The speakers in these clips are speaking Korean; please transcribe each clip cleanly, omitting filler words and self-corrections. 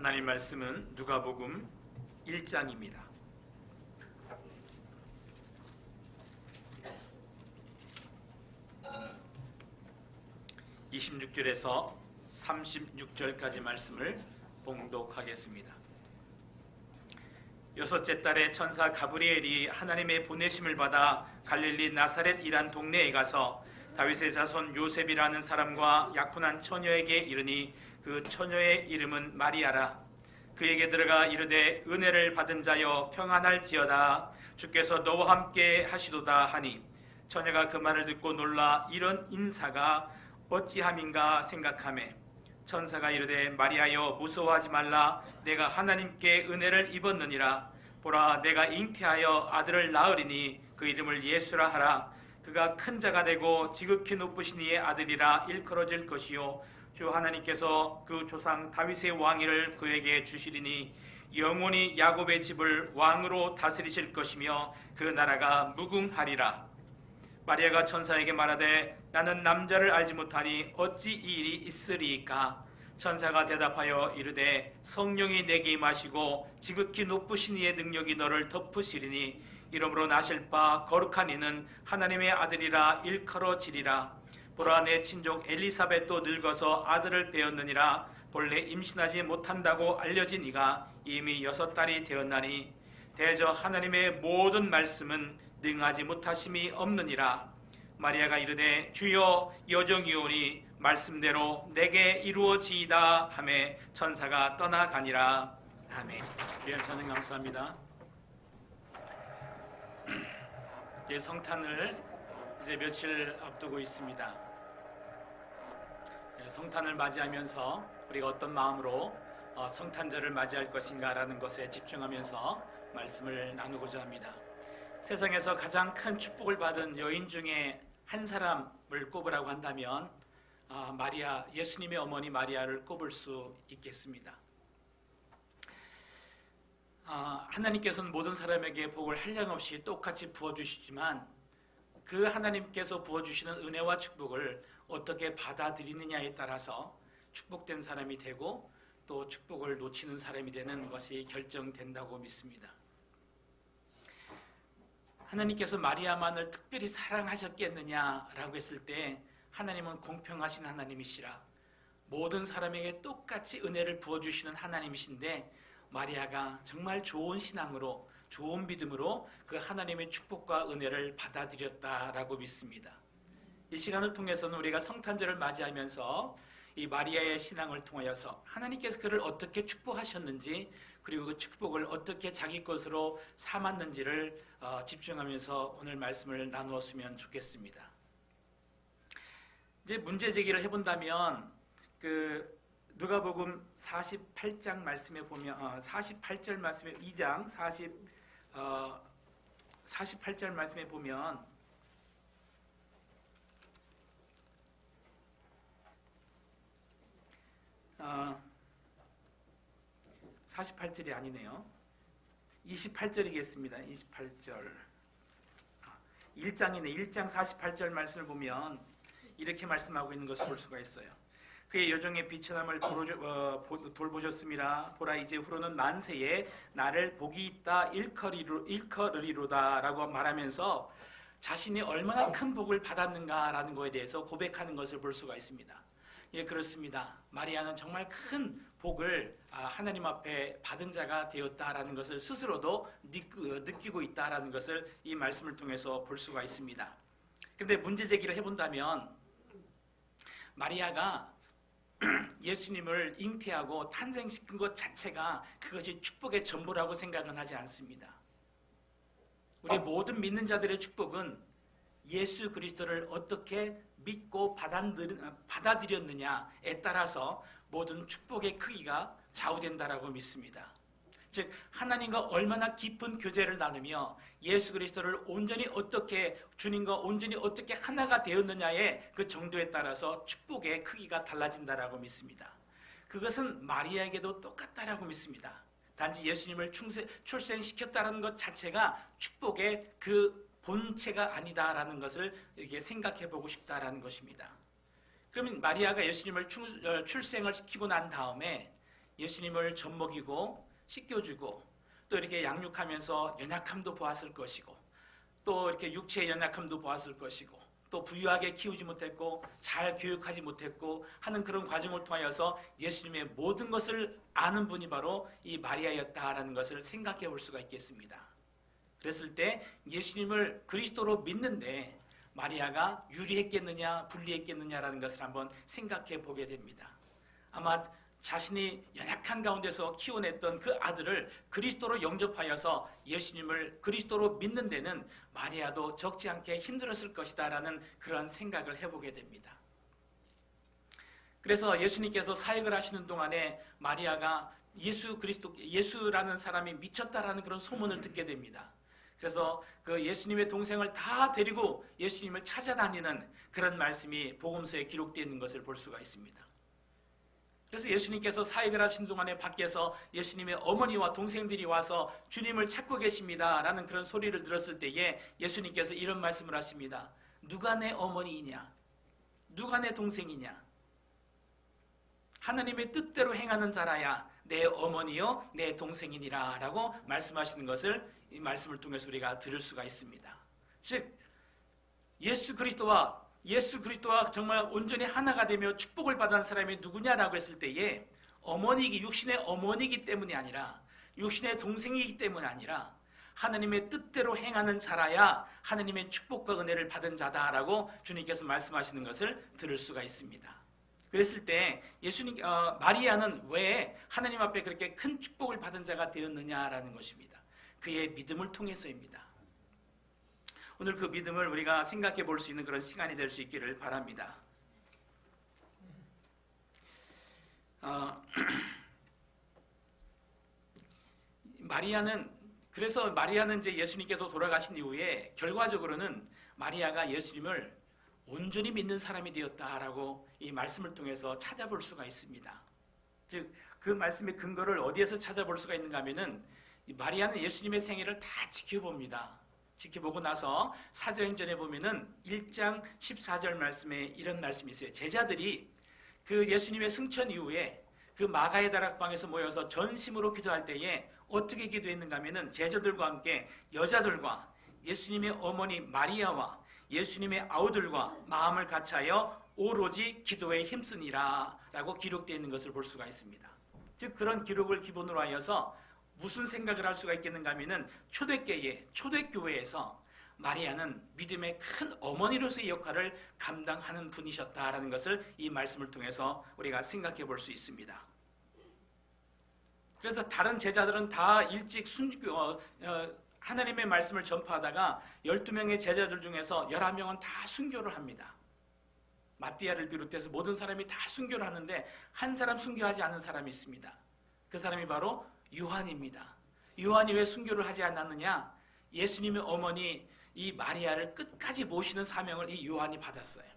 하나님 말씀은 누가복음 1장입니다. 26절에서 36절까지 말씀을 봉독하겠습니다. 여섯째 달에 천사 가브리엘이 하나님의 보내심을 받아 갈릴리 나사렛이란 동네에 가서 다윗의 자손 요셉이라는 사람과 약혼한 처녀에게 이르니 그 처녀의 이름은 마리아라. 그에게 들어가 이르되 은혜를 받은 자여 평안할지어다. 주께서 너와 함께 하시도다 하니 처녀가 그 말을 듣고 놀라 이런 인사가 어찌함인가 생각하매 천사가 이르되 마리아여 무서워하지 말라. 내가 하나님께 은혜를 입었느니라. 보라 내가 잉태하여 아들을 낳으리니 그 이름을 예수라 하라. 그가 큰 자가 되고 지극히 높으신 이의 아들이라 일컬어질 것이요 주 하나님께서 그 조상 다윗의 왕위를 그에게 주시리니 영원히 야곱의 집을 왕으로 다스리실 것이며 그 나라가 무궁하리라. 마리아가 천사에게 말하되 나는 남자를 알지 못하니 어찌 이 일이 있으리이까. 천사가 대답하여 이르되 성령이 내게 임하시고 지극히 높으신 이의 능력이 너를 덮으시리니 이러므로 나실 바 거룩한 이는 하나님의 아들이라 일컬어지리라. 보라 내 친족 엘리사벳도 늙어서 아들을 배었느니라. 본래 임신하지 못한다고 알려진 이가 이미 6달이 되었나니 대저 하나님의 모든 말씀은 능하지 못하심이 없느니라. 마리아가 이르되 주여 여정이오니 말씀대로 내게 이루어지이다 하매 천사가 떠나가니라. 아멘. 귀한 찬양 감사합니다. 성탄을 이제 며칠 앞두고 있습니다. 성탄을 맞이하면서 우리가 어떤 마음으로 성탄절을 맞이할 것인가라는 것에 집중하면서 말씀을 나누고자 합니다. 세상에서 가장 큰 축복을 받은 여인 중에 한 사람을 꼽으라고 한다면 마리아, 예수님의 어머니 마리아를 꼽을 수 있겠습니다. 하나님께서는 모든 사람에게 복을 한량없이 똑같이 부어주시지만 그 하나님께서 부어주시는 은혜와 축복을 어떻게 받아들이느냐에 따라서 축복된 사람이 되고 또 축복을 놓치는 사람이 되는 것이 결정된다고 믿습니다. 하나님께서 마리아만을 특별히 사랑하셨겠느냐라고 했을 때 하나님은 공평하신 하나님이시라 모든 사람에게 똑같이 은혜를 부어주시는 하나님이신데 마리아가 정말 좋은 신앙으로 좋은 믿음으로 그 하나님의 축복과 은혜를 받아들였다라고 믿습니다. 이 시간을 통해서는 우리가 성탄절을 맞이하면서 이 마리아의 신앙을 통하여서 하나님께서 그를 어떻게 축복하셨는지 그리고 그 축복을 어떻게 자기 것으로 삼았는지를 집중하면서 오늘 말씀을 나누었으면 좋겠습니다. 이제 문제 제기를 해본다면 누가복음 48장 말씀에 보면 48절 말씀에 2장 48절 말씀에 보면 48절이 아니네요. 28절이겠습니다. 28절 1장이네. 1장 48절 말씀을 보면 이렇게 말씀하고 있는 것을 볼 수가 있어요. 그의 여종의 비천함을 돌보셨습니다. 보라 이제 후로는 만세에 나를 복이 있다 일컬으리로다 라고 말하면서 자신이 얼마나 큰 복을 받았는가라는 것에 대해서 고백하는 것을 볼 수가 있습니다. 예, 그렇습니다. 마리아는 정말 큰 복을 하나님 앞에 받은 자가 되었다라는 것을 스스로도 느끼고 있다라는 것을 이 말씀을 통해서 볼 수가 있습니다. 그런데 문제 제기를 해본다면 마리아가 예수님을 잉태하고 탄생시킨 것 자체가 그것이 축복의 전부라고 생각은 하지 않습니다. 우리 모든 믿는 자들의 축복은 예수 그리스도를 어떻게 믿고 받아들였느냐에 따라서 모든 축복의 크기가 좌우된다라고 믿습니다. 즉 하나님과 얼마나 깊은 교제를 나누며 예수 그리스도를 온전히 어떻게 주님과 온전히 어떻게 하나가 되었느냐의 그 정도에 따라서 축복의 크기가 달라진다라고 믿습니다. 그것은 마리아에게도 똑같다라고 믿습니다. 단지 예수님을 출생시켰다는 것 자체가 축복의 그 본체가 아니다라는 것을 이렇게 생각해 보고 싶다라는 것입니다. 그러면 마리아가 예수님을 출생을 시키고 난 다음에 예수님을 젖먹이고 씻겨주고 또 이렇게 양육하면서 연약함도 보았을 것이고 또 이렇게 육체의 연약함도 보았을 것이고 또 부유하게 키우지 못했고 잘 교육하지 못했고 하는 그런 과정을 통하여서 예수님의 모든 것을 아는 분이 바로 이 마리아였다라는 것을 생각해 볼 수가 있겠습니다. 그랬을 때 예수님을 그리스도로 믿는데 마리아가 유리했겠느냐 불리했겠느냐라는 것을 한번 생각해 보게 됩니다. 아마 자신이 연약한 가운데서 키워냈던 그 아들을 그리스도로 영접하여서 예수님을 그리스도로 믿는 데는 마리아도 적지 않게 힘들었을 것이다 라는 그런 생각을 해보게 됩니다. 그래서 예수님께서 사역을 하시는 동안에 마리아가 예수라는 사람이 미쳤다라는 그런 소문을 듣게 됩니다. 그래서 그 예수님의 동생을 다 데리고 예수님을 찾아다니는 그런 말씀이 복음서에 기록되어 있는 것을 볼 수가 있습니다. 그래서 예수님께서 사역을 하신 동안에 밖에서 예수님의 어머니와 동생들이 와서 주님을 찾고 계십니다 라는 그런 소리를 들었을 때에 예수님께서 이런 말씀을 하십니다. 누가 내 어머니이냐? 누가 내 동생이냐? 하나님의 뜻대로 행하는 자라야 내 어머니요 내 동생이니라 라고 말씀하시는 것을 이 말씀을 통해서 우리가 들을 수가 있습니다. 즉 예수 그리스도와 정말 온전히 하나가 되며 축복을 받은 사람이 누구냐라고 했을 때에 육신의 어머니이기 때문이 아니라 육신의 동생이기 때문이 아니라 하나님의 뜻대로 행하는 자라야 하나님의 축복과 은혜를 받은 자다라고 주님께서 말씀하시는 것을 들을 수가 있습니다. 그랬을 때 마리아는 왜 하나님 앞에 그렇게 큰 축복을 받은 자가 되었느냐라는 것입니다. 그의 믿음을 통해서입니다. 오늘 그 믿음을 우리가 생각해 볼 수 있는 그런 시간이 될 수 있기를 바랍니다. 마리아는 이제 예수님께서 돌아가신 이후에 결과적으로는 마리아가 예수님을 온전히 믿는 사람이 되었다라고 이 말씀을 통해서 찾아볼 수가 있습니다. 즉 그 말씀의 근거를 어디에서 찾아볼 수가 있는가 하면은 마리아는 예수님의 생애를 다 지켜봅니다. 지켜보고 나서 사도행전에 보면은 1장 14절 말씀에 이런 말씀이 있어요. 제자들이 그 예수님의 승천 이후에 그 마가의 다락방에서 모여서 전심으로 기도할 때에 어떻게 기도했는가 하면은 제자들과 함께 여자들과 예수님의 어머니 마리아와 예수님의 아우들과 마음을 같이하여 오로지 기도에 힘쓰니라 라고 기록되어 있는 것을 볼 수가 있습니다. 즉 그런 기록을 기본으로 하여서 무슨 생각을 할 수가 있겠는가 하면은 초대교회에서 마리아는 믿음의 큰 어머니로서의 역할을 감당하는 분이셨다라는 것을 이 말씀을 통해서 우리가 생각해 볼 수 있습니다. 그래서 다른 제자들은 다 일찍 하나님의 말씀을 전파하다가 12명의 제자들 중에서 11명은 다 순교를 합니다. 마띠아를 비롯해서 모든 사람이 다 순교를 하는데 한 사람 순교하지 않은 사람이 있습니다. 그 사람이 바로 요한입니다. 요한이 왜 순교를 하지 않았느냐? 예수님의 어머니 이 마리아를 끝까지 모시는 사명을 이 요한이 받았어요.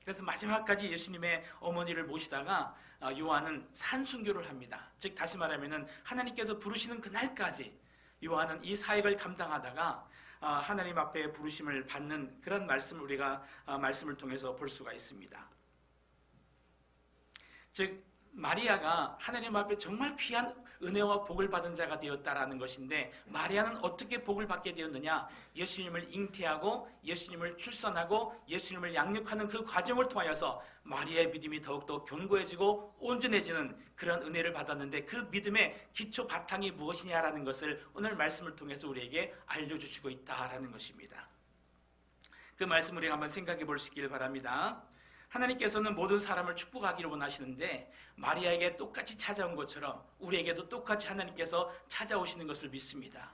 그래서 마지막까지 예수님의 어머니를 모시다가 요한은 산순교를 합니다. 즉 다시 말하면 하나님께서 부르시는 그날까지 요한은 이 사역을 감당하다가 하나님 앞에 부르심을 받는 그런 말씀을 우리가 말씀을 통해서 볼 수가 있습니다. 즉 마리아가 하나님 앞에 정말 귀한 은혜와 복을 받은 자가 되었다라는 것인데 마리아는 어떻게 복을 받게 되었느냐? 예수님을 잉태하고 예수님을 출산하고 예수님을 양육하는 그 과정을 통하여서 마리아의 믿음이 더욱더 견고해지고 온전해지는 그런 은혜를 받았는데 그 믿음의 기초 바탕이 무엇이냐라는 것을 오늘 말씀을 통해서 우리에게 알려주시고 있다라는 것입니다. 그 말씀 우리가 한번 생각해 볼 수 있기를 바랍니다. 하나님께서는 모든 사람을 축복하기를 원하시는데 마리아에게 똑같이 찾아온 것처럼 우리에게도 똑같이 하나님께서 찾아오시는 것을 믿습니다.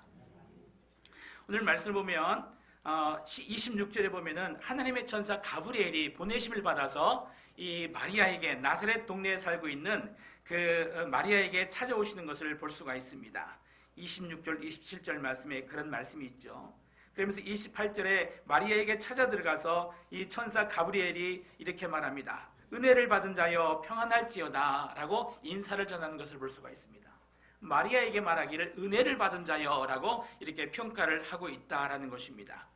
오늘 말씀을 보면 26절에 보면은 하나님의 천사 가브리엘이 보내심을 받아서 이 마리아에게 나사렛 동네에 살고 있는 그 마리아에게 찾아오시는 것을 볼 수가 있습니다. 26절, 27절 말씀에 그런 말씀이 있죠. 그러면서 28절에 마리아에게 찾아 들어가서 이 천사 가브리엘이 이렇게 말합니다. 은혜를 받은 자여 평안할지어다 라고 인사를 전하는 것을 볼 수가 있습니다. 마리아에게 말하기를 은혜를 받은 자여 라고 이렇게 평가를 하고 있다라는 것입니다.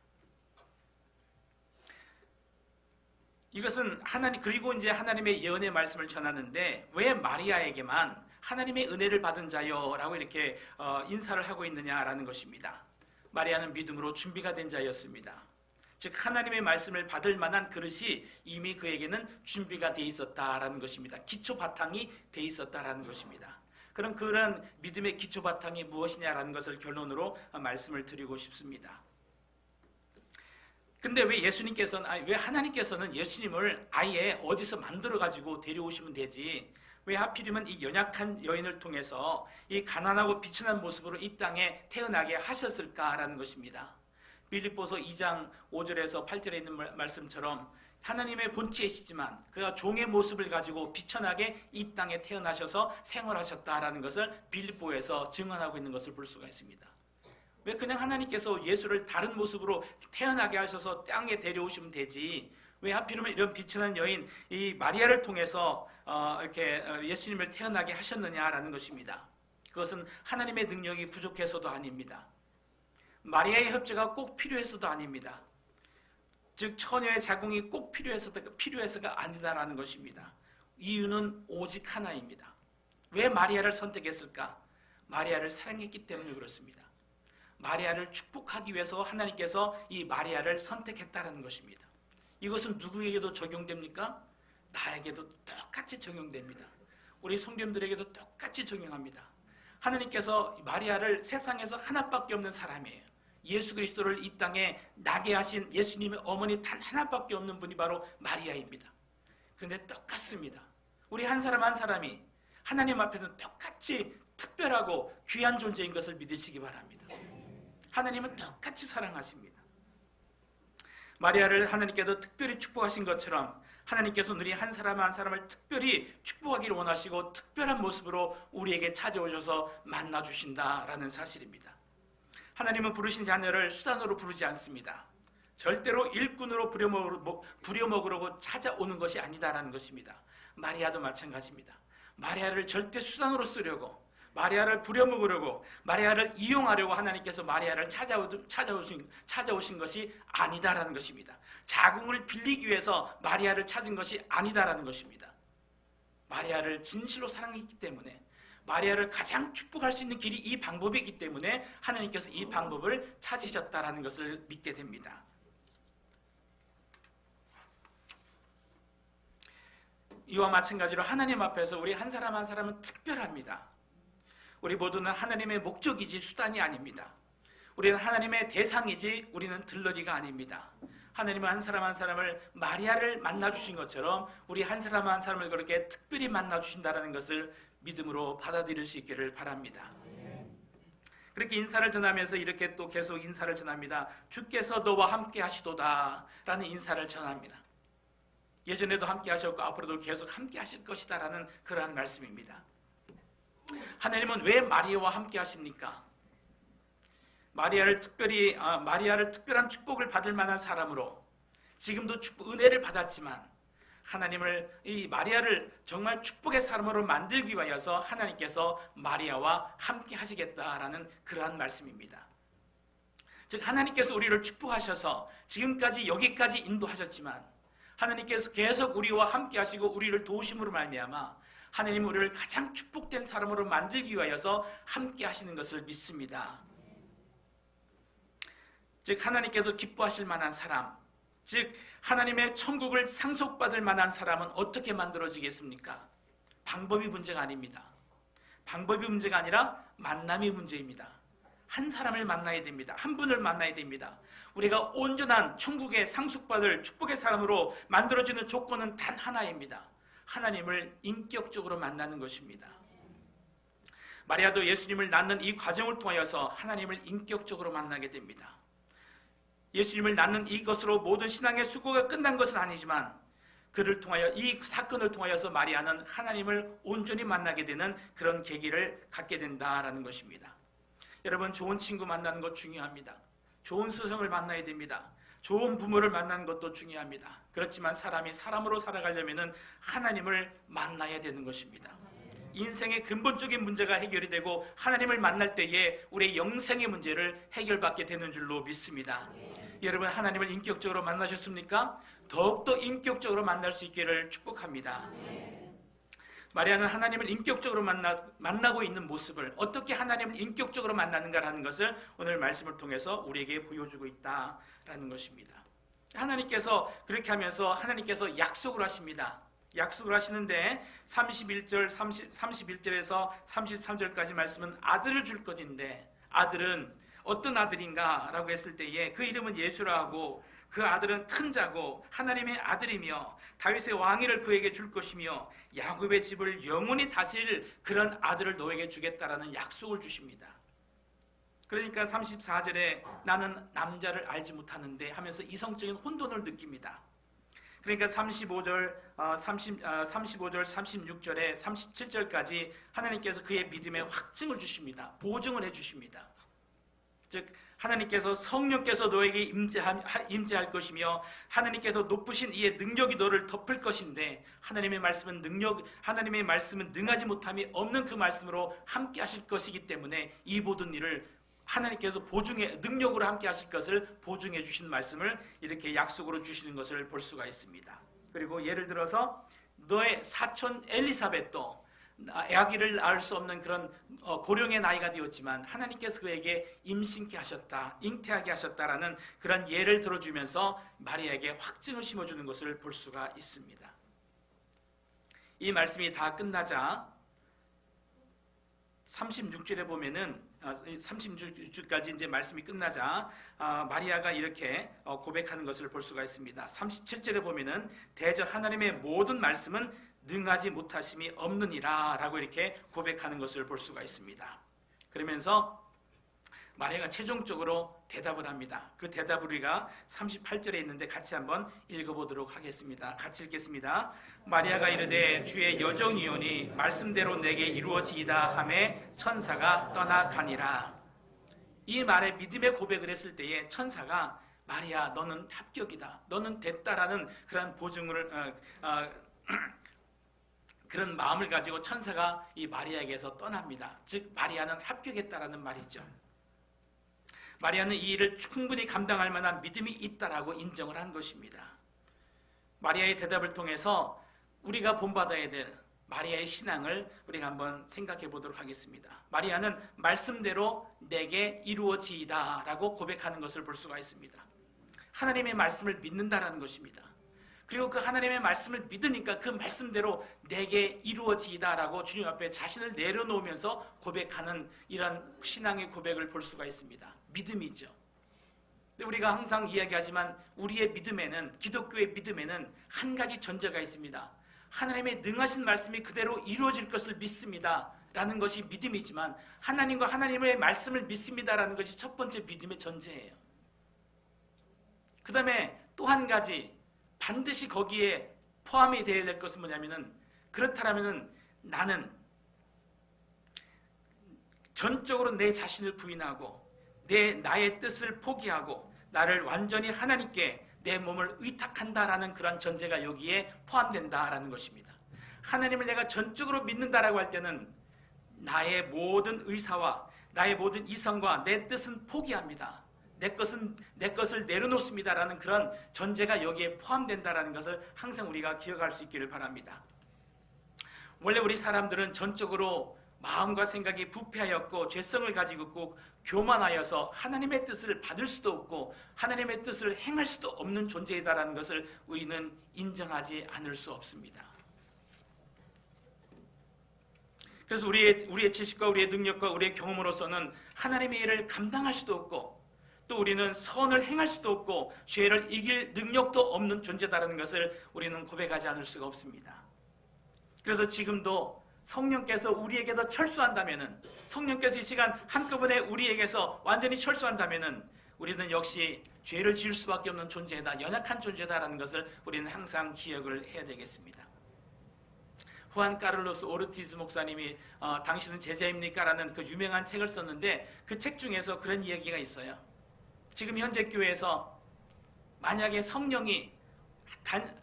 이것은 그리고 이제 하나님의 예언의 말씀을 전하는데 왜 마리아에게만 하나님의 은혜를 받은 자여 라고 이렇게 인사를 하고 있느냐라는 것입니다. 마리아는 믿음으로 준비가 된 자였습니다. 즉 하나님의 말씀을 받을 만한 그릇이 이미 그에게는 준비가 돼 있었다라는 것입니다. 기초 바탕이 돼 있었다라는 것입니다. 그럼 그런 믿음의 기초 바탕이 무엇이냐라는 것을 결론으로 말씀을 드리고 싶습니다. 근데 왜 하나님께서는 예수님을 아예 어디서 만들어 가지고 데려오시면 되지, 왜 하필이면 이 연약한 여인을 통해서 이 가난하고 비천한 모습으로 이 땅에 태어나게 하셨을까라는 것입니다. 빌립보서 2장 5절에서 8절에 있는 말씀처럼 하나님의 본체이시지만 그가 종의 모습을 가지고 비천하게 이 땅에 태어나셔서 생활하셨다라는 것을 빌립보에서 증언하고 있는 것을 볼 수가 있습니다. 왜 그냥 하나님께서 예수를 다른 모습으로 태어나게 하셔서 땅에 데려오시면 되지, 왜 하필이면 이런 비천한 여인 이 마리아를 통해서 이렇게 예수님을 태어나게 하셨느냐라는 것입니다. 그것은 하나님의 능력이 부족해서도 아닙니다. 마리아의 협조가 꼭 필요해서도 아닙니다. 즉 처녀의 자궁이 꼭 필요해서가 아니다라는 것입니다. 이유는 오직 하나입니다. 왜 마리아를 선택했을까? 마리아를 사랑했기 때문에 그렇습니다. 마리아를 축복하기 위해서 하나님께서 이 마리아를 선택했다는 것입니다. 이것은 누구에게도 적용됩니까? 나에게도 똑같이 적용됩니다. 우리 성도님들에게도 똑같이 적용합니다. 하나님께서 마리아를 세상에서 하나밖에 없는 사람이에요. 예수 그리스도를 이 땅에 나게 하신 예수님의 어머니 단 하나밖에 없는 분이 바로 마리아입니다. 그런데 똑같습니다. 우리 한 사람 한 사람이 하나님 앞에서는 똑같이 특별하고 귀한 존재인 것을 믿으시기 바랍니다. 하나님은 똑같이 사랑하십니다. 마리아를 하나님께서 특별히 축복하신 것처럼 하나님께서는 우리 한 사람 한 사람을 특별히 축복하기를 원하시고 특별한 모습으로 우리에게 찾아오셔서 만나주신다라는 사실입니다. 하나님은 부르신 자녀를 수단으로 부르지 않습니다. 절대로 일꾼으로 부려먹으려고 찾아오는 것이 아니다라는 것입니다. 마리아도 마찬가지입니다. 마리아를 절대 수단으로 쓰려고, 마리아를 부려먹으려고, 마리아를 이용하려고 하나님께서 마리아를 찾아오신 것이 아니다라는 것입니다. 자궁을 빌리기 위해서 마리아를 찾은 것이 아니다라는 것입니다. 마리아를 진실로 사랑했기 때문에, 마리아를 가장 축복할 수 있는 길이 이 방법이기 때문에 하나님께서 이 방법을 찾으셨다라는 것을 믿게 됩니다. 이와 마찬가지로 하나님 앞에서 우리 한 사람 한 사람은 특별합니다. 우리 모두는 하나님의 목적이지 수단이 아닙니다. 우리는 하나님의 대상이지 우리는 들러리가 아닙니다. 하나님은 한 사람 한 사람을 마리아를 만나주신 것처럼 우리 한 사람 한 사람을 그렇게 특별히 만나주신다는 것을 믿음으로 받아들일 수 있기를 바랍니다. 그렇게 인사를 전하면서 이렇게 또 계속 인사를 전합니다. 주께서 너와 함께 하시도다 라는 인사를 전합니다. 예전에도 함께 하셨고 앞으로도 계속 함께 하실 것이다 라는 그러한 말씀입니다. 하나님은 왜 마리아와 함께 하십니까? 마리아를 특별한 축복을 받을 만한 사람으로 지금도 은혜를 받았지만 하나님을 이 마리아를 정말 축복의 사람으로 만들기 위하여서 하나님께서 마리아와 함께 하시겠다라는 그러한 말씀입니다. 즉 하나님께서 우리를 축복하셔서 지금까지 여기까지 인도하셨지만 하나님께서 계속 우리와 함께 하시고 우리를 도우심으로 말미암아 하나님은 우리를 가장 축복된 사람으로 만들기 위하여서 함께 하시는 것을 믿습니다. 즉 하나님께서 기뻐하실 만한 사람, 즉 하나님의 천국을 상속받을 만한 사람은 어떻게 만들어지겠습니까? 방법이 문제가 아닙니다. 방법이 문제가 아니라 만남이 문제입니다. 한 사람을 만나야 됩니다. 한 분을 만나야 됩니다. 우리가 온전한 천국의 상속받을 축복의 사람으로 만들어지는 조건은 단 하나입니다. 하나님을 인격적으로 만나는 것입니다. 마리아도 예수님을 낳는 이 과정을 통하여서 하나님을 인격적으로 만나게 됩니다. 예수님을 낳는 이것으로 모든 신앙의 수고가 끝난 것은 아니지만 그를 통하여 이 사건을 통하여서 마리아는 하나님을 온전히 만나게 되는 그런 계기를 갖게 된다라는 것입니다. 여러분 좋은 친구 만나는 것 중요합니다. 좋은 스승을 만나야 됩니다. 좋은 부모를 만나는 것도 중요합니다. 그렇지만 사람이 사람으로 살아가려면 하나님을 만나야 되는 것입니다. 인생의 근본적인 문제가 해결이 되고 하나님을 만날 때에 우리의 영생의 문제를 해결받게 되는 줄로 믿습니다. 여러분 하나님을 인격적으로 만나셨습니까? 더욱더 인격적으로 만날 수 있기를 축복합니다. 마리아는 하나님을 인격적으로 만나고 있는 모습을, 어떻게 하나님을 인격적으로 만나는가라는 것을 오늘 말씀을 통해서 우리에게 보여주고 있다라는 것입니다. 하나님께서 그렇게 하면서 하나님께서 약속을 하십니다. 약속을 하시는데 31절에서 33절까지 말씀은 아들을 줄 것인데, 아들은 어떤 아들인가 라고 했을 때에 그 이름은 예수라 하고, 그 아들은 큰 자고 하나님의 아들이며 다윗의 왕위를 그에게 줄 것이며 야곱의 집을 영원히 다스릴 그런 아들을 너에게 주겠다라는 약속을 주십니다. 그러니까 34절에 나는 남자를 알지 못하는데 하면서 이성적인 혼돈을 느낍니다. 그러니까 35절, 36절에 37절까지 하나님께서 그의 믿음의 확증을 주십니다. 보증을 해주십니다. 즉 하나님께서 성령께서 너에게 임재할 것이며 하나님께서 높으신 이의 능력이 너를 덮을 것인데, 하나님의 말씀은 능하지 못함이 없는 그 말씀으로 함께 하실 것이기 때문에 이 모든 일을 하나님께서 능력으로 함께 하실 것을 보증해 주신 말씀을 이렇게 약속으로 주시는 것을 볼 수가 있습니다. 그리고 예를 들어서 너의 사촌 엘리사벳도 아기를 낳을 수 없는 그런 고령의 나이가 되었지만 하나님께서 그에게 임신케 하셨다, 잉태하게 하셨다라는 그런 예를 들어주면서 마리아에게 확증을 심어주는 것을 볼 수가 있습니다. 이 말씀이 다 끝나자 36절에 보면은 36절까지 이제 말씀이 끝나자 마리아가 이렇게 고백하는 것을 볼 수가 있습니다. 37절에 보면은 대저 하나님의 모든 말씀은 능하지 못하심이 없느니라 라고 이렇게 고백하는 것을 볼 수가 있습니다. 그러면서 마리아가 최종적으로 대답을 합니다. 그 대답을 우리가 38절에 있는데 같이 한번 읽어보도록 하겠습니다. 같이 읽겠습니다. 마리아가 이르되 주의 여정이오니 말씀대로 내게 이루어지이다 하매 천사가 떠나가니라. 이 말에 믿음의 고백을 했을 때에 천사가 마리아 너는 합격이다, 너는 됐다라는 그런 보증을 그런 마음을 가지고 천사가 이 마리아에게서 떠납니다. 즉 마리아는 합격했다라는 말이죠. 마리아는 이 일을 충분히 감당할 만한 믿음이 있다라고 인정을 한 것입니다. 마리아의 대답을 통해서 우리가 본받아야 될 마리아의 신앙을 우리가 한번 생각해 보도록 하겠습니다. 마리아는 말씀대로 내게 이루어지이다 라고 고백하는 것을 볼 수가 있습니다. 하나님의 말씀을 믿는다라는 것입니다. 그리고 그 하나님의 말씀을 믿으니까 그 말씀대로 내게 이루어지이다 라고 주님 앞에 자신을 내려놓으면서 고백하는 이런 신앙의 고백을 볼 수가 있습니다. 믿음이죠. 근데 우리가 항상 이야기하지만 우리의 믿음에는, 기독교의 믿음에는 한 가지 전제가 있습니다. 하나님의 능하신 말씀이 그대로 이루어질 것을 믿습니다 라는 것이 믿음이지만, 하나님과 하나님의 말씀을 믿습니다 라는 것이 첫 번째 믿음의 전제예요. 그 다음에 또 한 가지 반드시 거기에 포함이 되어야 될 것은 뭐냐면은, 그렇다면 나는 전적으로 내 자신을 부인하고 나의 뜻을 포기하고 나를 완전히 하나님께 내 몸을 의탁한다라는 그런 전제가 여기에 포함된다라는 것입니다. 하나님을 내가 전적으로 믿는다라고 할 때는 나의 모든 의사와 나의 모든 이성과 내 뜻은 포기합니다. 내 것을 내려놓습니다라는 그런 전제가 여기에 포함된다라는 것을 항상 우리가 기억할 수 있기를 바랍니다. 원래 우리 사람들은 전적으로 마음과 생각이 부패하였고 죄성을 가지고 있고 교만하여서 하나님의 뜻을 받을 수도 없고 하나님의 뜻을 행할 수도 없는 존재이다라는 것을 우리는 인정하지 않을 수 없습니다. 그래서 우리의 지식과 우리의 능력과 우리의 경험으로서는 하나님의 일을 감당할 수도 없고, 또 우리는 선을 행할 수도 없고 죄를 이길 능력도 없는 존재다라는 것을 우리는 고백하지 않을 수가 없습니다. 그래서 지금도 성령께서 우리에게서 철수한다면은, 성령께서 이 시간 한꺼번에 우리에게서 완전히 철수한다면은 우리는 역시 죄를 지을 수밖에 없는 존재다, 연약한 존재다라는 것을 우리는 항상 기억을 해야 되겠습니다. 후안 카를로스 오르티즈 목사님이 당신은 제자입니까? 라는 그 유명한 책을 썼는데 그 책 중에서 그런 이야기가 있어요. 지금 현재 교회에서 만약에 성령이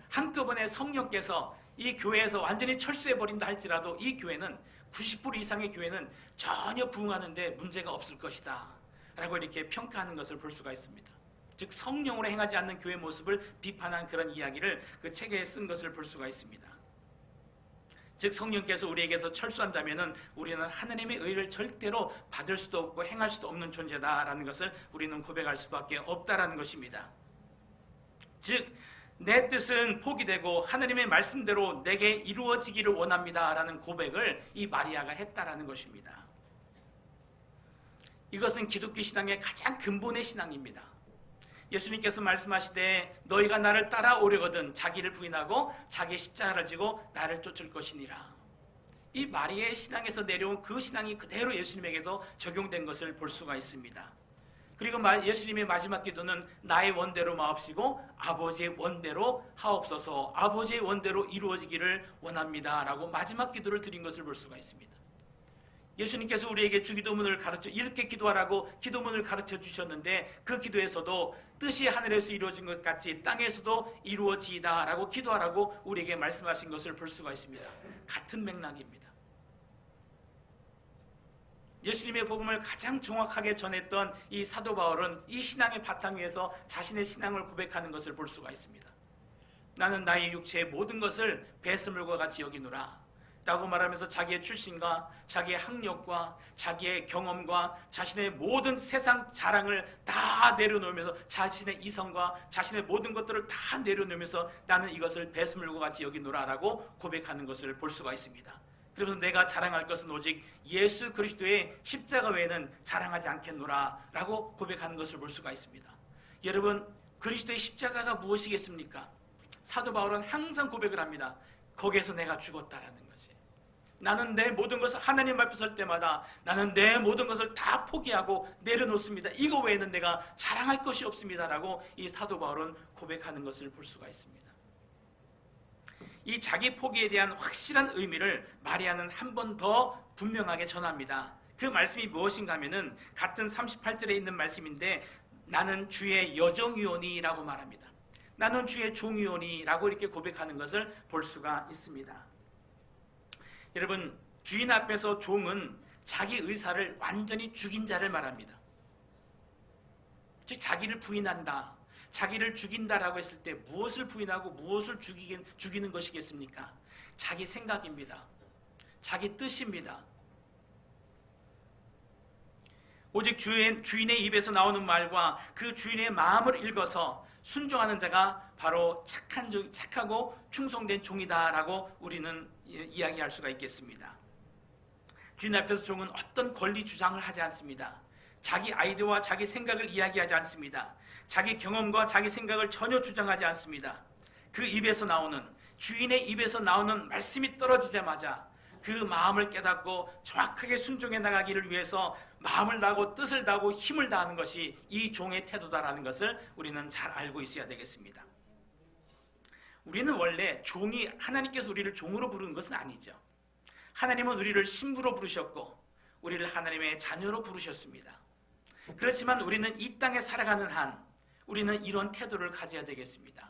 한꺼번에 성령께서 이 교회에서 완전히 철수해버린다 할지라도 이 교회는 90% 이상의 교회는 전혀 부흥하는데 문제가 없을 것이다 라고 이렇게 평가하는 것을 볼 수가 있습니다. 즉 성령으로 행하지 않는 교회 모습을 비판한 그런 이야기를 그 책에 쓴 것을 볼 수가 있습니다. 즉 성령께서 우리에게서 철수한다면은 우리는 하나님의 의를 절대로 받을 수도 없고 행할 수도 없는 존재다라는 것을 우리는 고백할 수밖에 없다라는 것입니다. 즉 내 뜻은 포기되고 하나님의 말씀대로 내게 이루어지기를 원합니다라는 고백을 이 마리아가 했다라는 것입니다. 이것은 기독교 신앙의 가장 근본의 신앙입니다. 예수님께서 말씀하시되 너희가 나를 따라오려거든 자기를 부인하고 자기의 십자가를 지고 나를 쫓을 것이니라. 이 마리아의 신앙에서 내려온 그 신앙이 그대로 예수님에게서 적용된 것을 볼 수가 있습니다. 그리고 예수님의 마지막 기도는 나의 원대로 마옵시고 아버지의 원대로 하옵소서, 아버지의 원대로 이루어지기를 원합니다 라고 마지막 기도를 드린 것을 볼 수가 있습니다. 예수님께서 우리에게 주기도문을 가르쳐 이렇게 기도하라고 기도문을 가르쳐 주셨는데 그 기도에서도 뜻이 하늘에서 이루어진 것 같이 땅에서도 이루어지이다 라고 기도하라고 우리에게 말씀하신 것을 볼 수가 있습니다. 같은 맥락입니다. 예수님의 복음을 가장 정확하게 전했던 이 사도 바울은 이 신앙의 바탕 위에서 자신의 신앙을 고백하는 것을 볼 수가 있습니다. 나는 나의 육체의 모든 것을 배설물과 같이 여기노라 라고 말하면서 자기의 출신과 자기의 학력과 자기의 경험과 자신의 모든 세상 자랑을 다 내려놓으면서 자신의 이성과 자신의 모든 것들을 다 내려놓으면서 나는 이것을 배설물과 같이 여기노라 라고 고백하는 것을 볼 수가 있습니다. 그래서 내가 자랑할 것은 오직 예수 그리스도의 십자가 외에는 자랑하지 않겠노라 라고 고백하는 것을 볼 수가 있습니다. 여러분, 그리스도의 십자가가 무엇이겠습니까? 사도 바울은 항상 고백을 합니다. 거기에서 내가 죽었다라는 것이. 나는 내 모든 것을 하나님 앞에 설 때마다 나는 내 모든 것을 다 포기하고 내려놓습니다. 이거 외에는 내가 자랑할 것이 없습니다 라고 이 사도 바울은 고백하는 것을 볼 수가 있습니다. 이 자기 포기에 대한 확실한 의미를 마리아는 한 번 더 분명하게 전합니다. 그 말씀이 무엇인가 하면은 같은 38절에 있는 말씀인데 나는 주의 여종이오니 라고 말합니다. 나는 주의 종이오니 라고 이렇게 고백하는 것을 볼 수가 있습니다. 여러분, 주인 앞에서 종은 자기 의사를 완전히 죽인 자를 말합니다. 즉 자기를 부인한다, 자기를 죽인다라고 했을 때 무엇을 부인하고 무엇을 죽이는 것이겠습니까? 자기 생각입니다. 자기 뜻입니다. 오직 주인의 입에서 나오는 말과 그 주인의 마음을 읽어서 순종하는 자가 바로 착하고 충성된 종이다라고 우리는 이야기할 수가 있겠습니다. 주인 앞에서 종은 어떤 권리 주장을 하지 않습니다. 자기 아이디어와 자기 생각을 이야기하지 않습니다. 자기 경험과 자기 생각을 전혀 주장하지 않습니다. 그 입에서 나오는, 주인의 입에서 나오는 말씀이 떨어지자마자 그 마음을 깨닫고 정확하게 순종해 나가기를 위해서 마음을 다하고 뜻을 다하고 힘을 다하는 것이 이 종의 태도다라는 것을 우리는 잘 알고 있어야 되겠습니다. 우리는 원래 종이, 하나님께서 우리를 종으로 부르는 것은 아니죠. 하나님은 우리를 신부로 부르셨고 우리를 하나님의 자녀로 부르셨습니다. 그렇지만 우리는 이 땅에 살아가는 한 우리는 이런 태도를 가져야 되겠습니다.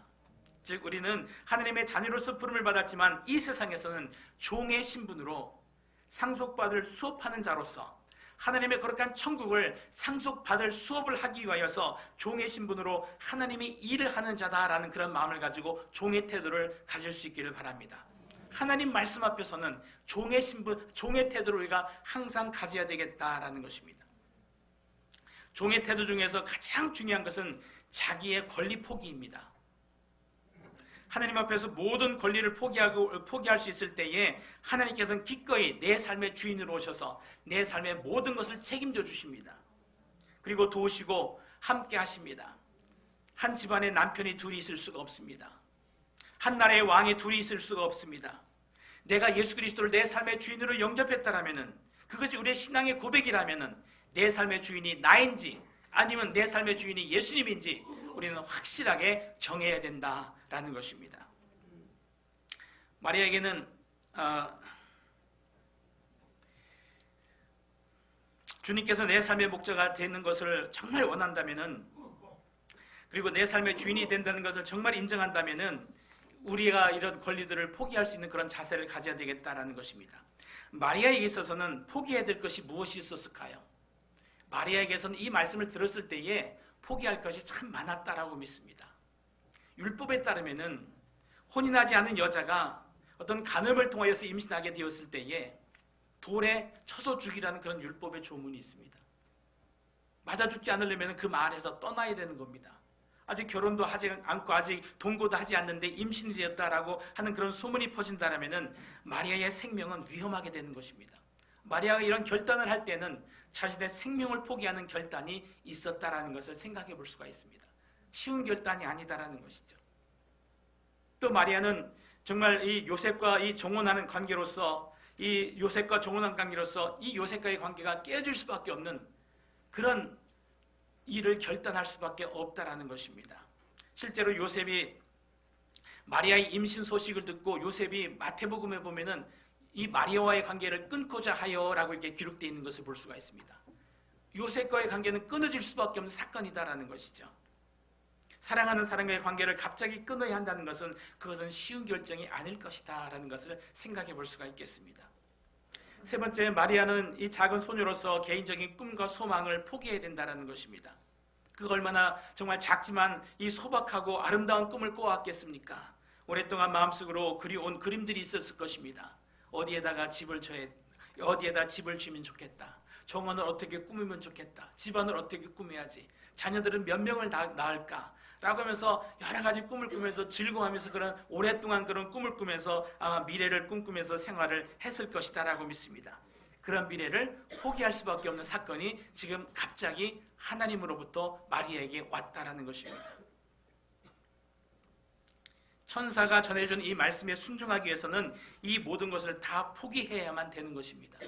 즉 우리는 하나님의 자녀로서 부름을 받았지만 이 세상에서는 종의 신분으로 상속받을 수업하는 자로서 하나님의 거룩한 천국을 상속받을 수업을 하기 위하여서 종의 신분으로 하나님이 일을 하는 자다라는 그런 마음을 가지고 종의 태도를 가질 수 있기를 바랍니다. 하나님 말씀 앞에서는 종의 신분, 종의 태도를 우리가 항상 가져야 되겠다라는 것입니다. 종의 태도 중에서 가장 중요한 것은 자기의 권리 포기입니다. 하나님 앞에서 모든 권리를 포기할 수 있을 때에 하나님께서는 기꺼이 내 삶의 주인으로 오셔서 내 삶의 모든 것을 책임져 주십니다. 그리고 도우시고 함께 하십니다. 한 집안에 남편이 둘이 있을 수가 없습니다. 한 나라의 왕이 둘이 있을 수가 없습니다. 내가 예수 그리스도를 내 삶의 주인으로 영접했다라면은, 그것이 우리의 신앙의 고백이라면은 내 삶의 주인이 나인지 아니면 내 삶의 주인이 예수님인지 우리는 확실하게 정해야 된다라는 것입니다. 마리아에게는 주님께서 내 삶의 목자가 되는 것을 정말 원한다면은, 그리고 내 삶의 주인이 된다는 것을 정말 인정한다면은 우리가 이런 권리들을 포기할 수 있는 그런 자세를 가져야 되겠다라는 것입니다. 마리아에게 있어서는 포기해야 될 것이 무엇이 있었을까요? 마리아에게서는 이 말씀을 들었을 때에 포기할 것이 참 많았다라고 믿습니다. 율법에 따르면은 혼인하지 않은 여자가 어떤 간음을 통하여서 임신하게 되었을 때에 돌에 쳐서 죽이라는 그런 율법의 조문이 있습니다. 맞아 죽지 않으려면 그 마을에서 떠나야 되는 겁니다. 아직 결혼도 하지 않고 아직 동거도 하지 않는데 임신이 되었다라고 하는 그런 소문이 퍼진다라면은 마리아의 생명은 위험하게 되는 것입니다. 마리아가 이런 결단을 할 때는 자신의 생명을 포기하는 결단이 있었다라는 것을 생각해 볼 수가 있습니다. 쉬운 결단이 아니다라는 것이죠. 또 마리아는 정말 이 요셉과 이 정혼하는 관계로서 이 요셉과 정혼한 관계로서 이 요셉과의 관계가 깨질 수밖에 없는 그런 일을 결단할 수밖에 없다라는 것입니다. 실제로 요셉이 마리아의 임신 소식을 듣고 요셉이 마태복음에 보면은 이 마리아와의 관계를 끊고자 하여라고 이렇게 기록되어 있는 것을 볼 수가 있습니다. 요셉과의 관계는 끊어질 수밖에 없는 사건이다라는 것이죠. 사랑하는 사람과의 관계를 갑자기 끊어야 한다는 것은 그것은 쉬운 결정이 아닐 것이다라는 것을 생각해 볼 수가 있겠습니다. 세 번째, 마리아는 이 작은 소녀로서 개인적인 꿈과 소망을 포기해야 된다는 것입니다. 그 얼마나 정말 작지만 이 소박하고 아름다운 꿈을 꿔왔겠습니까? 오랫동안 마음속으로 그려온 그림들이 있었을 것입니다. 어디에다가 집을 지면 좋겠다. 정원을 어떻게 꾸미면 좋겠다. 집안을 어떻게 꾸며야지. 자녀들은 몇 명을 낳을까? 라고 하면서 여러 가지 꿈을 꾸면서 즐거워하면서 그런 오랫동안 그런 꿈을 꾸면서 아마 미래를 꿈꾸면서 생활을 했을 것이다 라고 믿습니다. 그런 미래를 포기할 수밖에 없는 사건이 지금 갑자기 하나님으로부터 마리아에게 왔다라는 것입니다. 천사가 전해준 이 말씀에 순종하기 위해서는 이 모든 것을 다 포기해야만 되는 것입니다.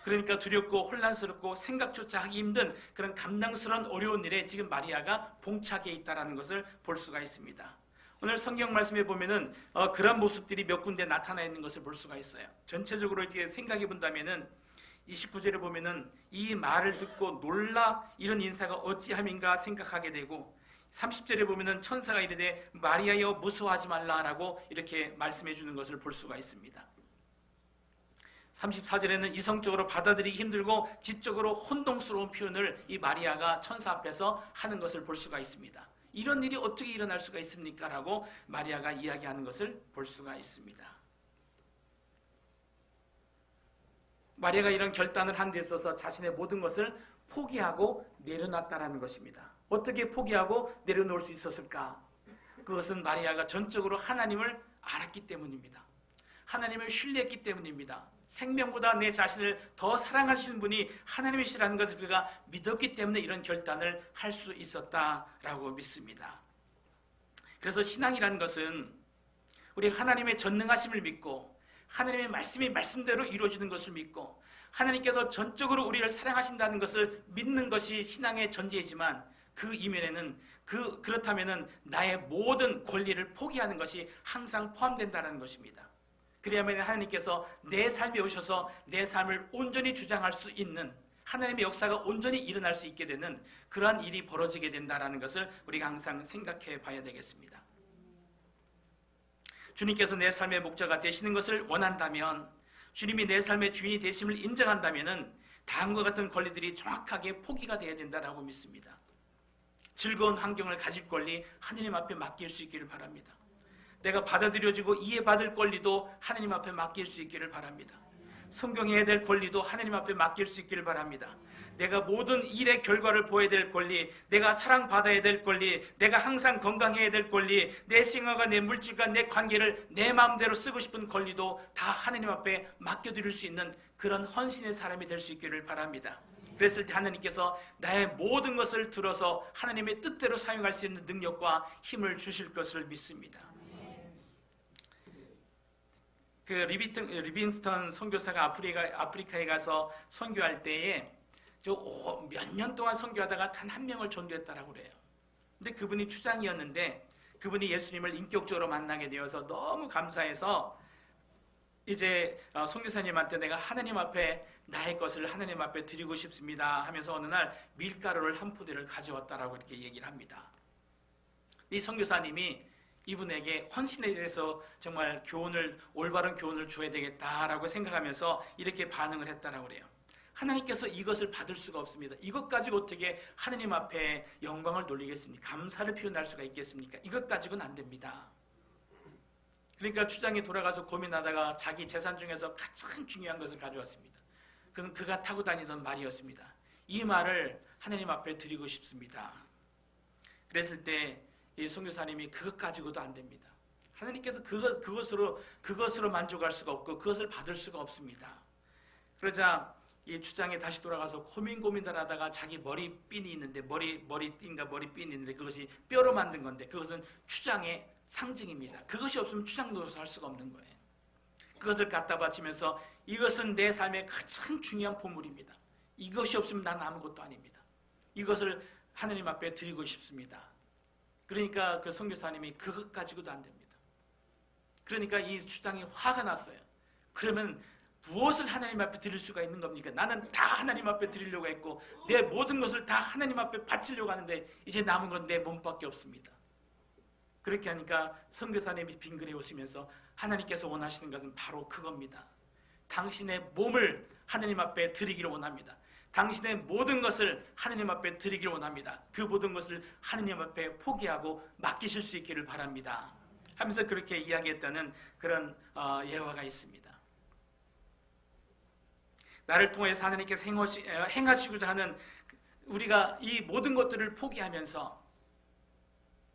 그러니까 두렵고 혼란스럽고 생각조차 하기 힘든 그런 감당스러운 어려운 일에 지금 마리아가 봉착해 있다는 것을 볼 수가 있습니다. 오늘 성경 말씀에 보면은 그런 모습들이 몇 군데 나타나 있는 것을 볼 수가 있어요. 전체적으로 이렇게 생각해 본다면은 29절에 보면은 이 말을 듣고 놀라 이런 인사가 어찌함인가 생각하게 되고 30절에 보면은 천사가 이르되 마리아여 무서워하지 말라라고 이렇게 말씀해 주는 것을 볼 수가 있습니다. 34절에는 이성적으로 받아들이기 힘들고 지적으로 혼동스러운 표현을 이 마리아가 천사 앞에서 하는 것을 볼 수가 있습니다. 이런 일이 어떻게 일어날 수가 있습니까? 라고 마리아가 이야기하는 것을 볼 수가 있습니다. 마리아가 이런 결단을 한 데 있어서 자신의 모든 것을 포기하고 내려놨다는 것입니다. 어떻게 포기하고 내려놓을 수 있었을까? 그것은 마리아가 전적으로 하나님을 알았기 때문입니다. 하나님을 신뢰했기 때문입니다. 생명보다 내 자신을 더 사랑하시는 분이 하나님이시라는 것을 그가 믿었기 때문에 이런 결단을 할 수 있었다라고 믿습니다. 그래서 신앙이라는 것은 우리 하나님의 전능하심을 믿고 하나님의 말씀이 말씀대로 이루어지는 것을 믿고 하나님께서 전적으로 우리를 사랑하신다는 것을 믿는 것이 신앙의 전제이지만 그 이면에는 그렇다면은 나의 모든 권리를 포기하는 것이 항상 포함된다는 것입니다. 그래야만 하나님께서 내 삶에 오셔서 내 삶을 온전히 주장할 수 있는 하나님의 역사가 온전히 일어날 수 있게 되는 그러한 일이 벌어지게 된다는 것을 우리가 항상 생각해 봐야 되겠습니다. 주님께서 내 삶의 목자가 되시는 것을 원한다면 주님이 내 삶의 주인이 되심을 인정한다면 다음과 같은 권리들이 정확하게 포기가 되어야 된다고 믿습니다. 즐거운 환경을 가질 권리 하나님 앞에 맡길 수 있기를 바랍니다. 내가 받아들여지고 이해받을 권리도 하나님 앞에 맡길 수 있기를 바랍니다. 성경해야 될 권리도 하나님 앞에 맡길 수 있기를 바랍니다. 내가 모든 일의 결과를 보여야 될 권리, 내가 사랑받아야 될 권리, 내가 항상 건강해야 될 권리, 내 생활과 내 물질과 내 관계를 내 마음대로 쓰고 싶은 권리도 다 하나님 앞에 맡겨드릴 수 있는 그런 헌신의 사람이 될 수 있기를 바랍니다. 그랬을 때 하나님께서 나의 모든 것을 들어서 하나님의 뜻대로 사용할 수 있는 능력과 힘을 주실 것을 믿습니다. 그 리빙스턴 선교사가 아프리카에 가서 선교할 때에 몇 년 동안 선교하다가 단 한 명을 전도했다라고 그래요. 근데 그분이 추장이었는데 그분이 예수님을 인격적으로 만나게 되어서 너무 감사해서 이제 선교사님한테 내가 하나님 앞에 나의 것을 하나님 앞에 드리고 싶습니다 하면서 어느 날 밀가루를 한 포대를 가져왔다라고 이렇게 얘기를 합니다. 이 선교사님이 이분에게 헌신에 대해서 정말 올바른 교훈을 줘야 되겠다라고 생각하면서 이렇게 반응을 했다라고 그래요. 하나님께서 이것을 받을 수가 없습니다. 이것 가지고 어떻게 하나님 앞에 영광을 돌리겠습니까? 감사를 표현할 수가 있겠습니까? 이것 가지고는 안 됩니다. 그러니까 추장이 돌아가서 고민하다가 자기 재산 중에서 가장 중요한 것을 가져왔습니다. 그건 그가 타고 다니던 말이었습니다. 이 말을 하나님 앞에 드리고 싶습니다. 그랬을 때 이 선교사님이 그것 가지고도 안 됩니다. 하나님께서 그것으로 만족할 수가 없고 그것을 받을 수가 없습니다. 그러자 이 추장이 다시 돌아가서 고민을 하다가 자기 머리핀이 있는데 머리띠인가 머리핀이 있는데 그것이 뼈로 만든 건데 그것은 추장의 상징입니다. 그것이 없으면 추장 노릇을 할 수가 없는 거예요. 그것을 갖다 바치면서 이것은 내 삶의 가장 중요한 보물입니다. 이것이 없으면 난 아무것도 아닙니다. 이것을 하나님 앞에 드리고 싶습니다. 그러니까 그 선교사님이 그것 가지고도 안 됩니다. 그러니까 이 추장이 화가 났어요. 그러면 무엇을 하나님 앞에 드릴 수가 있는 겁니까? 나는 다 하나님 앞에 드리려고 했고 내 모든 것을 다 하나님 앞에 바치려고 하는데 이제 남은 건 내 몸밖에 없습니다. 그렇게 하니까 선교사님이 빙그레 웃으면서 하나님께서 원하시는 것은 바로 그겁니다. 당신의 몸을 하나님 앞에 드리기를 원합니다. 당신의 모든 것을 하나님 앞에 드리기를 원합니다. 그 모든 것을 하나님 앞에 포기하고 맡기실 수 있기를 바랍니다. 하면서 그렇게 이야기했다는 그런 예화가 있습니다. 나를 통해서 하나님께서 행하시고자 하는 우리가 이 모든 것들을 포기하면서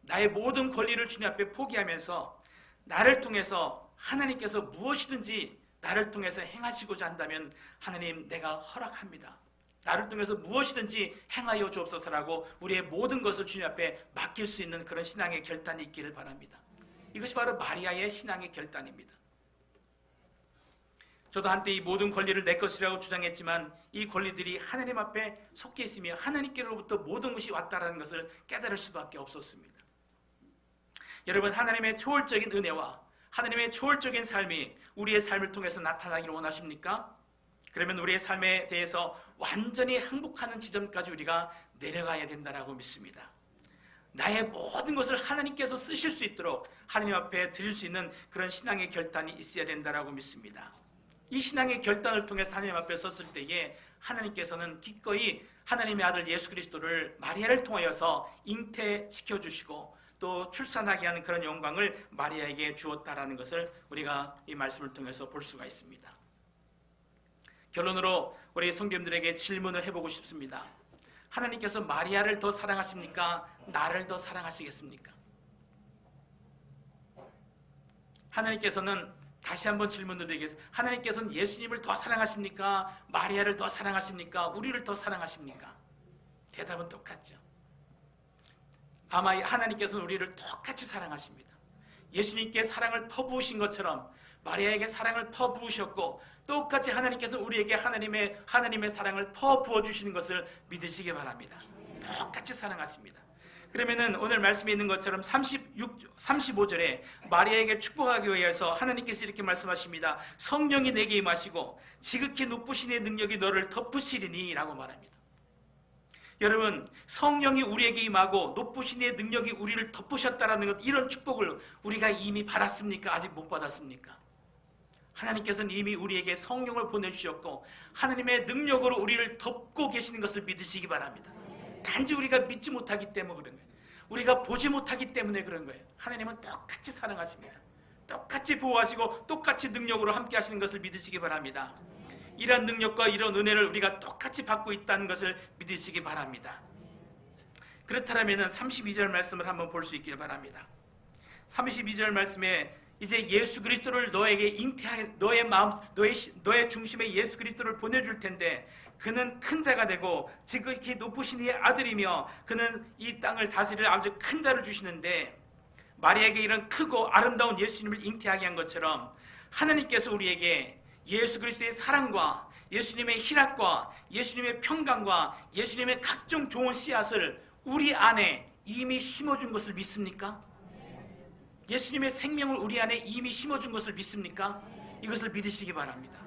나의 모든 권리를 주님 앞에 포기하면서 나를 통해서 하나님께서 무엇이든지 나를 통해서 행하시고자 한다면 하나님 내가 허락합니다. 나를 통해서 무엇이든지 행하여 주옵소서라고 우리의 모든 것을 주님 앞에 맡길 수 있는 그런 신앙의 결단이 있기를 바랍니다. 이것이 바로 마리아의 신앙의 결단입니다. 저도 한때 이 모든 권리를 내 것이라고 주장했지만 이 권리들이 하나님 앞에 속해 있으며 하나님께로부터 모든 것이 왔다라는 것을 깨달을 수밖에 없었습니다. 여러분, 하나님의 초월적인 은혜와 하나님의 초월적인 삶이 우리의 삶을 통해서 나타나기를 원하십니까? 그러면 우리의 삶에 대해서 완전히 행복하는 지점까지 우리가 내려가야 된다라고 믿습니다. 나의 모든 것을 하나님께서 쓰실 수 있도록 하나님 앞에 드릴 수 있는 그런 신앙의 결단이 있어야 된다라고 믿습니다. 이 신앙의 결단을 통해서 하나님 앞에 섰을 때에 하나님께서는 기꺼이 하나님의 아들 예수 그리스도를 마리아를 통하여서 잉태시켜 주시고 또 출산하게 하는 그런 영광을 마리아에게 주었다라는 것을 우리가 이 말씀을 통해서 볼 수가 있습니다. 결론으로 우리 성도님들에게 질문을 해보고 싶습니다. 하나님께서 마리아를 더 사랑하십니까? 나를 더 사랑하시겠습니까? 하나님께서는 다시 한번 질문을 드리겠습니다. 하나님께서는 예수님을 더 사랑하십니까? 마리아를 더 사랑하십니까? 우리를 더 사랑하십니까? 대답은 똑같죠. 아마 하나님께서는 우리를 똑같이 사랑하십니다. 예수님께 사랑을 퍼부으신 것처럼 마리아에게 사랑을 퍼부으셨고 똑같이 하나님께서 우리에게 하나님의 사랑을 퍼부어 주시는 것을 믿으시기 바랍니다. 똑같이 사랑하십니다. 그러면은 오늘 말씀에 있는 것처럼 35절에 마리아에게 축복하기 위해서 하나님께서 이렇게 말씀하십니다. 성령이 내게 임하시고 지극히 높으신 이의 능력이 너를 덮으시리니 라고 말합니다. 여러분, 성령이 우리에게 임하고 높으신 이의 능력이 우리를 덮으셨다라는 것, 이런 축복을 우리가 이미 받았습니까? 아직 못 받았습니까? 하나님께서는 이미 우리에게 성령을 보내주셨고 하나님의 능력으로 우리를 덮고 계시는 것을 믿으시기 바랍니다. 단지 우리가 믿지 못하기 때문에 그런 거예요. 우리가 보지 못하기 때문에 그런 거예요. 하나님은 똑같이 사랑하십니다. 똑같이 보호하시고 똑같이 능력으로 함께 하시는 것을 믿으시기 바랍니다. 이런 능력과 이런 은혜를 우리가 똑같이 받고 있다는 것을 믿으시기 바랍니다. 그렇다면 32절 말씀을 한번 볼 수 있기를 바랍니다. 32절 말씀에 이제 예수 그리스도를 너에게 잉태하게, 너의 중심에 예수 그리스도를 보내줄 텐데 그는 큰 자가 되고 지극히 높으신 이의 아들이며 그는 이 땅을 다스릴 아주 큰 자를 주시는데, 마리아에게 이런 크고 아름다운 예수님을 잉태하게 한 것처럼 하나님께서 우리에게 예수 그리스도의 사랑과 예수님의 희락과 예수님의 평강과 예수님의 각종 좋은 씨앗을 우리 안에 이미 심어준 것을 믿습니까? 예수님의 생명을 우리 안에 이미 심어준 것을 믿습니까? 이것을 믿으시기 바랍니다.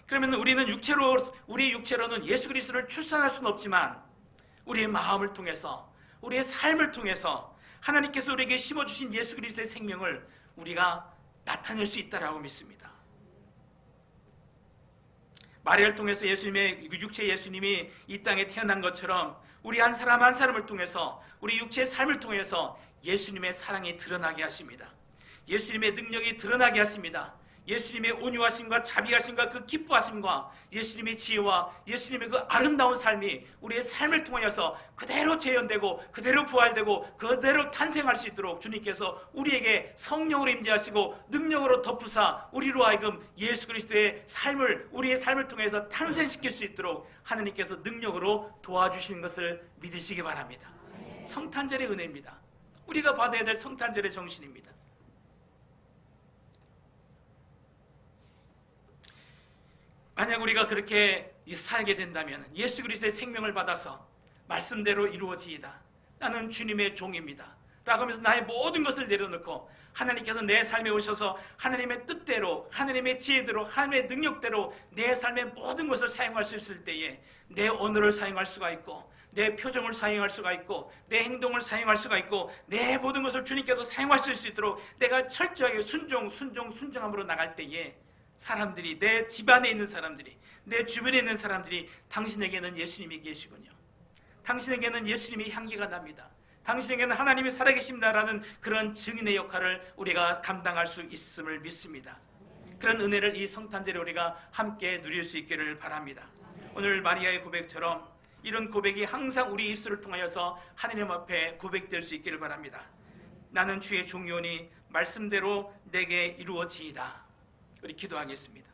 그러면 우리의 육체로는 예수 그리스도를 출산할 수는 없지만 우리의 마음을 통해서, 우리의 삶을 통해서 하나님께서 우리에게 심어주신 예수 그리스도의 생명을 우리가 나타낼 수 있다라고 믿습니다. 마리아를 통해서 예수님의 육체 예수님이 이 땅에 태어난 것처럼 우리 한 사람 한 사람을 통해서, 우리 육체의 삶을 통해서 예수님의 사랑이 드러나게 하십니다. 예수님의 능력이 드러나게 하십니다. 예수님의 온유하심과 자비하심과 그 기뻐하심과 예수님의 지혜와 예수님의 그 아름다운 삶이 우리의 삶을 통하여서 그대로 재현되고 그대로 부활되고 그대로 탄생할 수 있도록 주님께서 우리에게 성령으로 임재하시고 능력으로 덮으사 우리로 하여금 예수 그리스도의 삶을 우리의 삶을 통해서 탄생시킬 수 있도록 하나님께서 능력으로 도와주시는 것을 믿으시기 바랍니다. 성탄절의 은혜입니다. 우리가 받아야 될 성탄절의 정신입니다. 만약 우리가 그렇게 살게 된다면 예수 그리스도의 생명을 받아서 말씀대로 이루어지이다. 나는 주님의 종입니다. 라고 하면서 나의 모든 것을 내려놓고 하나님께서 내 삶에 오셔서 하나님의 뜻대로 하나님의 지혜대로 하나님의 능력대로 내 삶의 모든 것을 사용할 수 있을 때에 내 언어를 사용할 수가 있고 내 표정을 사용할 수가 있고 내 행동을 사용할 수가 있고 내 모든 것을 주님께서 사용할 수 있도록 내가 철저하게 순종함으로 나갈 때에 사람들이 내 집안에 있는 사람들이 내 주변에 있는 사람들이 당신에게는 예수님이 계시군요. 당신에게는 예수님의 향기가 납니다. 당신에게는 하나님이 살아계십니다라는 그런 증인의 역할을 우리가 감당할 수 있음을 믿습니다. 그런 은혜를 이 성탄절에 우리가 함께 누릴 수 있기를 바랍니다. 오늘 마리아의 고백처럼 이런 고백이 항상 우리 입술을 통하여서 하나님 앞에 고백될 수 있기를 바랍니다. 나는 주의 종이오니 말씀대로 내게 이루어지이다. 우리 기도하겠습니다.